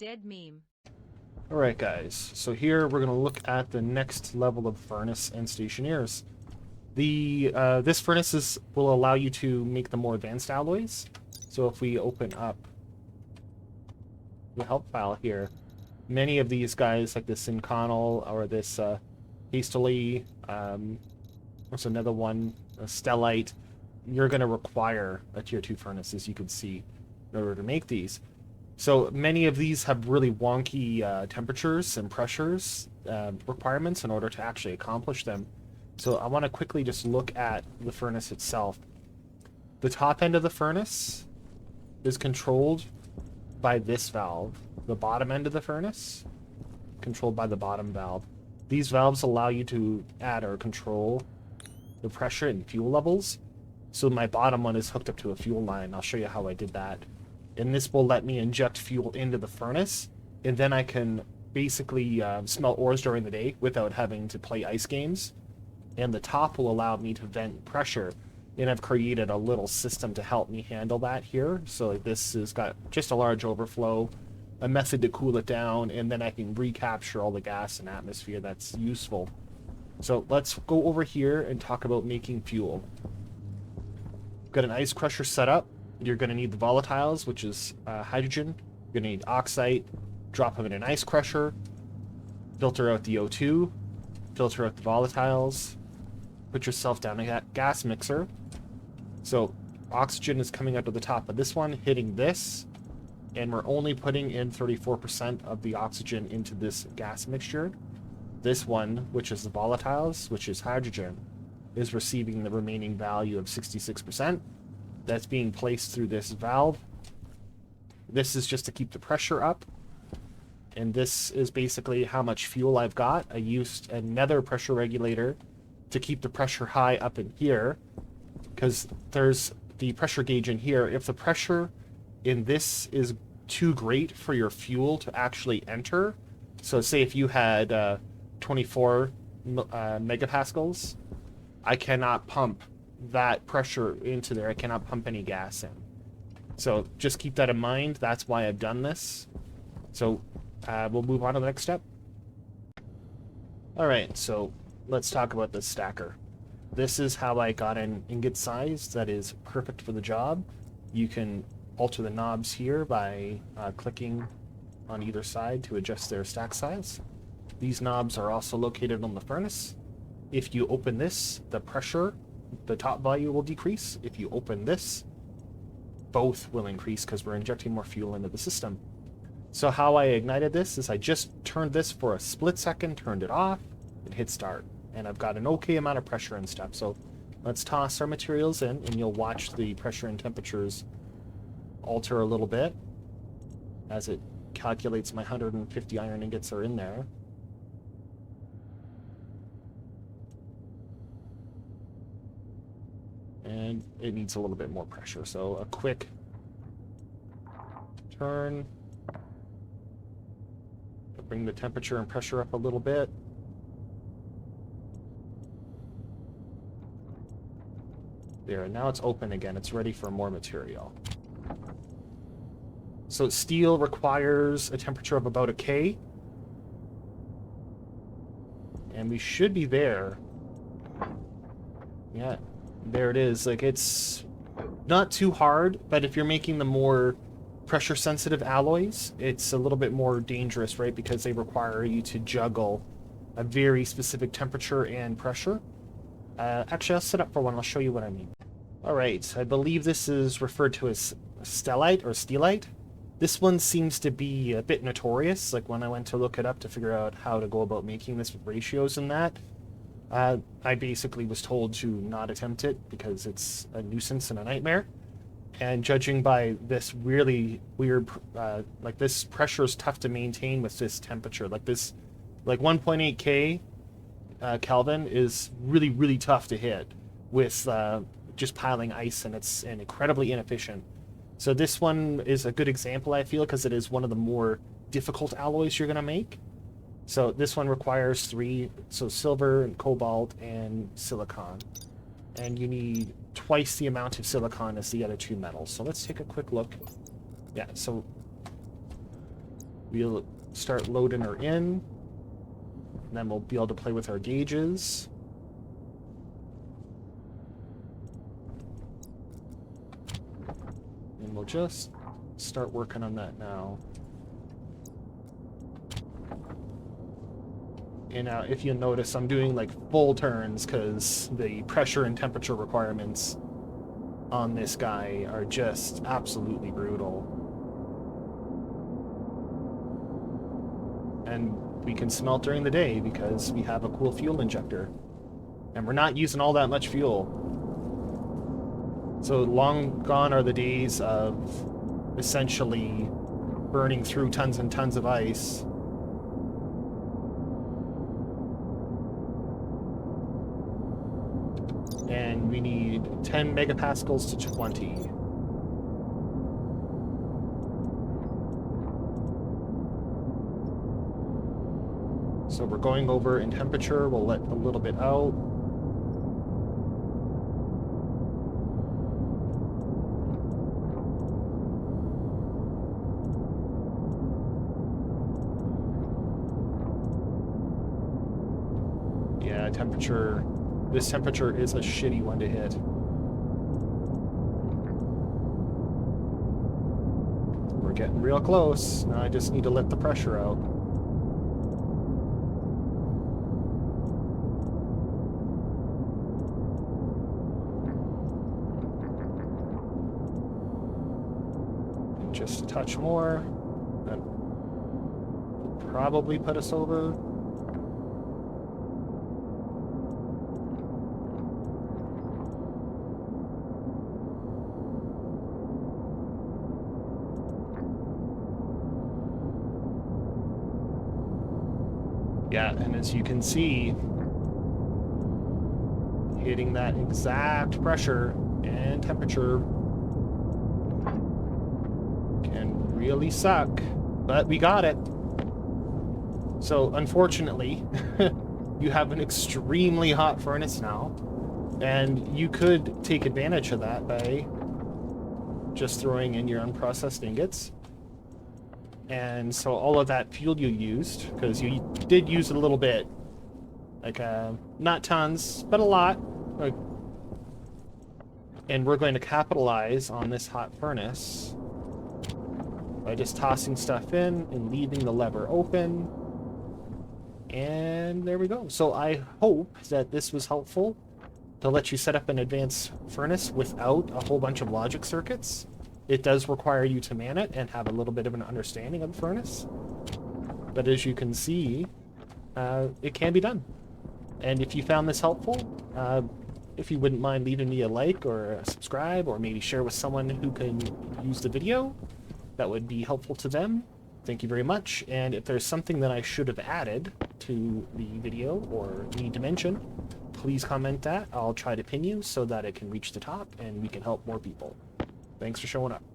dead meme. Alright guys, so here we're going to look at the next level of furnace and stationeers. This furnace will allow you to make the more advanced alloys. So if we open up the help file here, many of these guys, like this Inconel or this Hastily, there's another one, a Stellite, you're going to require a tier 2 furnace, as you can see, in order to make these. So many of these have really wonky temperatures and pressures requirements in order to actually accomplish them. So I want to quickly just look at the furnace itself. The top end of the furnace is controlled by this valve. The bottom end of the furnace, controlled by the bottom valve. These valves allow you to add or control the pressure and fuel levels. So my bottom one is hooked up to a fuel line. I'll show you how I did that. And this will let me inject fuel into the furnace, and then I can basically smelt ores during the day without having to play ice games. And the top will allow me to vent pressure, and I've created a little system to help me handle that here. So this has got just a large overflow, a method to cool it down, and then I can recapture all the gas and atmosphere that's useful. So let's go over here and talk about making fuel. Got an ice crusher set up. You're going to need the volatiles, which is hydrogen. You're going to need oxide. Drop them in an ice crusher. Filter out the O2. Filter out the volatiles. Put yourself down a gas mixer. So oxygen is coming out of the top of this one, hitting this. And we're only putting in 34% of the oxygen into this gas mixture. This one, which is the volatiles, which is hydrogen, is receiving the remaining value of 66%. That's being placed through this valve. This is just to keep the pressure up. And this is basically how much fuel I've got. I used another pressure regulator to keep the pressure high up in here, because there's the pressure gauge in here. If the pressure in this is too great for your fuel to actually enter, so say if you had 24 megapascals, I cannot pump that pressure into there. I cannot pump any gas in. So just keep that in mind. That's why I've done this. So we'll move on to the next step. Alright, so let's talk about the stacker. This is how I got an ingot size that is perfect for the job. You can alter the knobs here by clicking on either side to adjust their stack size. These knobs are also located on the furnace. If you open this, the pressure, the top value will decrease. If you open this, both will increase because we're injecting more fuel into the system. So how I ignited this is I just turned this for a split second, turned it off, and hit start. And I've got an okay amount of pressure and stuff. So let's toss our materials in, and you'll watch the pressure and temperatures alter a little bit as it calculates my 150 iron ingots are in there. And it needs a little bit more pressure, so a quick turn. Bring the temperature and pressure up a little bit. There, now it's open again. It's ready for more material. So steel requires a temperature of about a K. And we should be there. Yeah. There it is. Like, it's not too hard, but if you're making the more pressure sensitive alloys, it's a little bit more dangerous, right? Because they require you to juggle a very specific temperature and pressure. Actually, I'll set up for one. I'll show you what I mean. All right. I believe this is referred to as stellite or steelite. This one seems to be a bit notorious. Like, when I went to look it up to figure out how to go about making this with ratios and that, I basically was told to not attempt it because it's a nuisance and a nightmare. And judging by this really weird, like, this pressure is tough to maintain with this temperature. Like this, like 1.8 K Kelvin is really, really tough to hit with just piling ice, and it's incredibly inefficient. So this one is a good example, I feel, because it is one of the more difficult alloys you're going to make. So this one requires 3, so silver and cobalt and silicon. And you need twice the amount of silicon as the other 2 metals. So let's take a quick look. Yeah, so We'll start loading her in. And then we'll be able to play with our gauges. And we'll just start working on that now. And now, if you notice, I'm doing like full turns because the pressure and temperature requirements on this guy are just absolutely brutal. And we can smelt during the day because we have a cool fuel injector. And we're not using all that much fuel. So long gone are the days of essentially burning through tons and tons of ice. And we need 10 megapascals to 20. So we're going over in temperature. We'll let a little bit out. Yeah, temperature. This temperature is a shitty one to hit. We're getting real close. Now I just need to let the pressure out. And just a touch more. That will probably put us over. Yeah, and as you can see, hitting that exact pressure and temperature can really suck, but we got it. So unfortunately, you have an extremely hot furnace now, and you could take advantage of that by just throwing in your unprocessed ingots. And so all of that fuel you used, because you did use a little bit, like not tons, but a lot. And we're going to capitalize on this hot furnace by just tossing stuff in and leaving the lever open. And there we go. So I hope that this was helpful to let you set up an advanced furnace without a whole bunch of logic circuits. It does require you to man it and have a little bit of an understanding of the furnace. But as you can see, it can be done. And if you found this helpful, if you wouldn't mind leaving me a like or a subscribe, or maybe share with someone who can use the video, that would be helpful to them. Thank you very much. And if there's something that I should have added to the video or need to mention, please comment that. I'll try to pin you so that it can reach the top and we can help more people. Thanks for showing up.